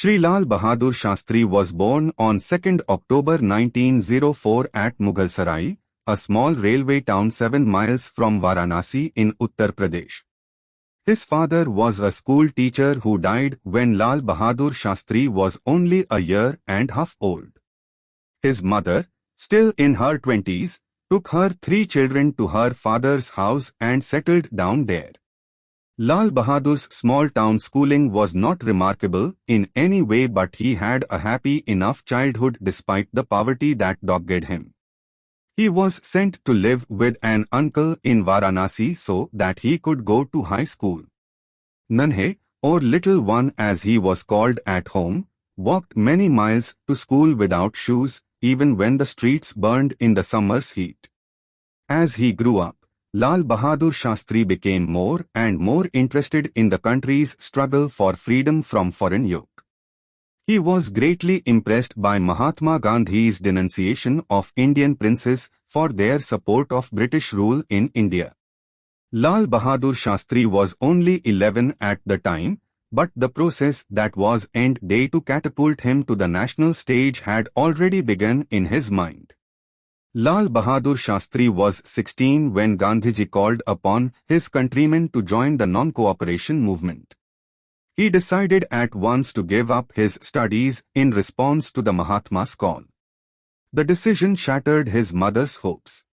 Shri Lal Bahadur Shastri was born on 2nd October 1904 at Mughalsarai, a small railway town 7 miles from Varanasi in Uttar Pradesh. His father was a school teacher who died when Lal Bahadur Shastri was only a year and a half old. His mother, still in her 20s, took her 3 children to her father's house and settled down there. Lal Bahadur's small-town schooling was not remarkable in any way, but he had a happy enough childhood despite the poverty that dogged him. He was sent to live with an uncle in Varanasi so that he could go to high school. Nanhe, or little one as he was called at home, walked many miles to school without shoes, even when the streets burned in the summer's heat. As he grew up, Lal Bahadur Shastri became more and more interested in the country's struggle for freedom from foreign yoke. He was greatly impressed by Mahatma Gandhi's denunciation of Indian princes for their support of British rule in India. Lal Bahadur Shastri was only 11 at the time, but the process that was end day to catapult him to the national stage had already begun in his mind. Lal Bahadur Shastri was 16 when Gandhiji called upon his countrymen to join the non-cooperation movement. He decided at once to give up his studies in response to the Mahatma's call. The decision shattered his mother's hopes.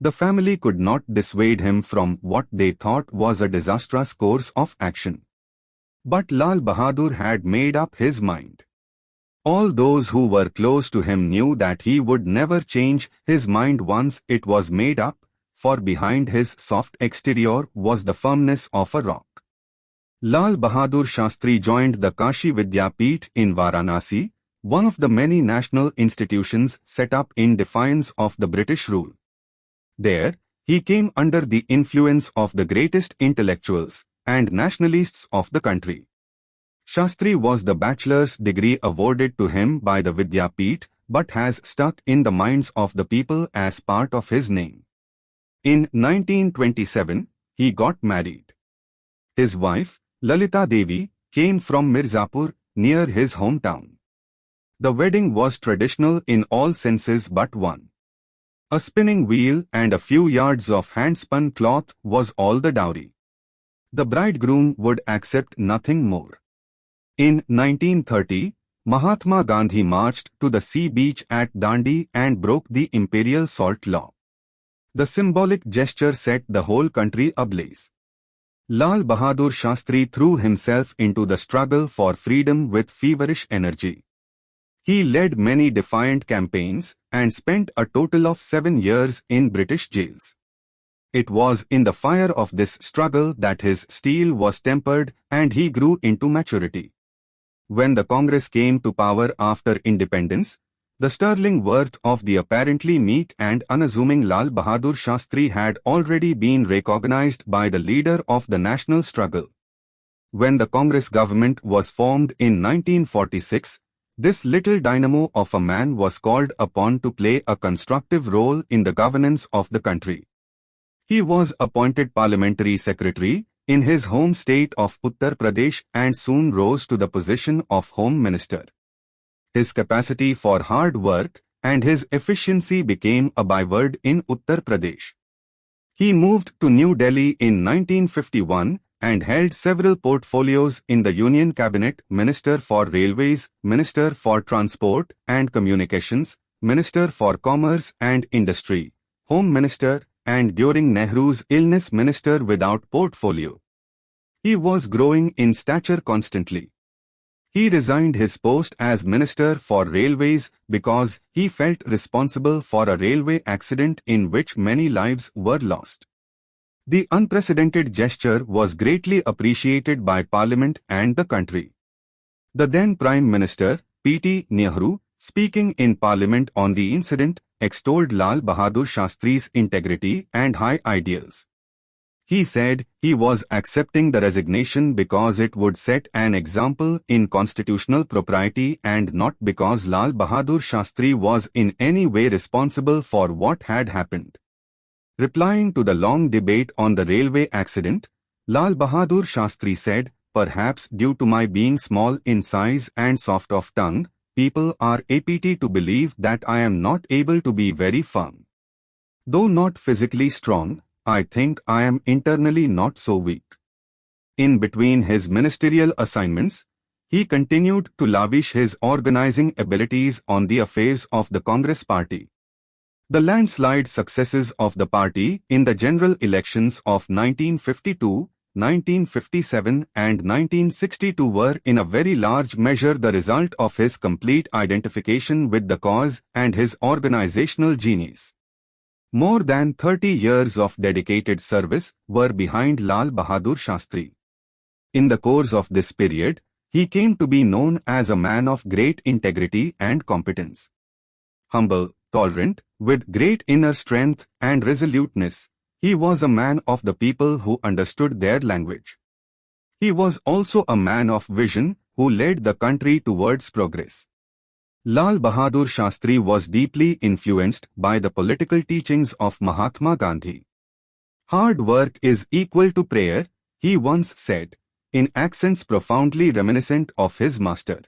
The family could not dissuade him from what they thought was a disastrous course of action. But Lal Bahadur had made up his mind. All those who were close to him knew that he would never change his mind once it was made up, for behind his soft exterior was the firmness of a rock. Lal Bahadur Shastri joined the Kashi Vidyapeeth in Varanasi, one of the many national institutions set up in defiance of the British rule. There, he came under the influence of the greatest intellectuals and nationalists of the country. Shastri was the bachelor's degree awarded to him by the Vidyapeeth, but has stuck in the minds of the people as part of his name. In 1927, he got married. His wife, Lalita Devi, came from Mirzapur, near his hometown. The wedding was traditional in all senses but one. A spinning wheel and a few yards of hand-spun cloth was all the dowry. The bridegroom would accept nothing more. In 1930, Mahatma Gandhi marched to the sea beach at Dandi and broke the imperial salt law. The symbolic gesture set the whole country ablaze. Lal Bahadur Shastri threw himself into the struggle for freedom with feverish energy. He led many defiant campaigns and spent a total of 7 years in British jails. It was in the fire of this struggle that his steel was tempered and he grew into maturity. When the Congress came to power after independence, the sterling worth of the apparently meek and unassuming Lal Bahadur Shastri had already been recognized by the leader of the national struggle. When the Congress government was formed in 1946, this little dynamo of a man was called upon to play a constructive role in the governance of the country. He was appointed parliamentary secretary in his home state of Uttar Pradesh and soon rose to the position of Home Minister. His capacity for hard work and his efficiency became a byword in Uttar Pradesh. He moved to New Delhi in 1951 and held several portfolios in the Union Cabinet: Minister for Railways, Minister for Transport and Communications, Minister for Commerce and Industry, Home Minister, and during Nehru's illness Minister without portfolio. He was growing in stature constantly. He resigned his post as Minister for Railways because he felt responsible for a railway accident in which many lives were lost. The unprecedented gesture was greatly appreciated by Parliament and the country. The then Prime Minister, P.T. Nehru, speaking in Parliament on the incident, extolled Lal Bahadur Shastri's integrity and high ideals. He said he was accepting the resignation because it would set an example in constitutional propriety and not because Lal Bahadur Shastri was in any way responsible for what had happened. Replying to the long debate on the railway accident, Lal Bahadur Shastri said, perhaps due to my being small in size and soft of tongue, people are apt to believe that I am not able to be very firm. Though not physically strong, I think I am internally not so weak. In between his ministerial assignments, he continued to lavish his organizing abilities on the affairs of the Congress party. The landslide successes of the party in the general elections of 1952, 1957 and 1962 were in a very large measure the result of his complete identification with the cause and his organizational genius. More than 30 years of dedicated service were behind Lal Bahadur Shastri. In the course of this period, he came to be known as a man of great integrity and competence. Humble, tolerant, with great inner strength and resoluteness, he was a man of the people who understood their language. He was also a man of vision who led the country towards progress. Lal Bahadur Shastri was deeply influenced by the political teachings of Mahatma Gandhi. Hard work is equal to prayer, he once said, in accents profoundly reminiscent of his master.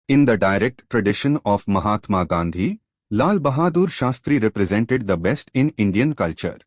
In the direct tradition of Mahatma Gandhi, Lal Bahadur Shastri represented the best in Indian culture.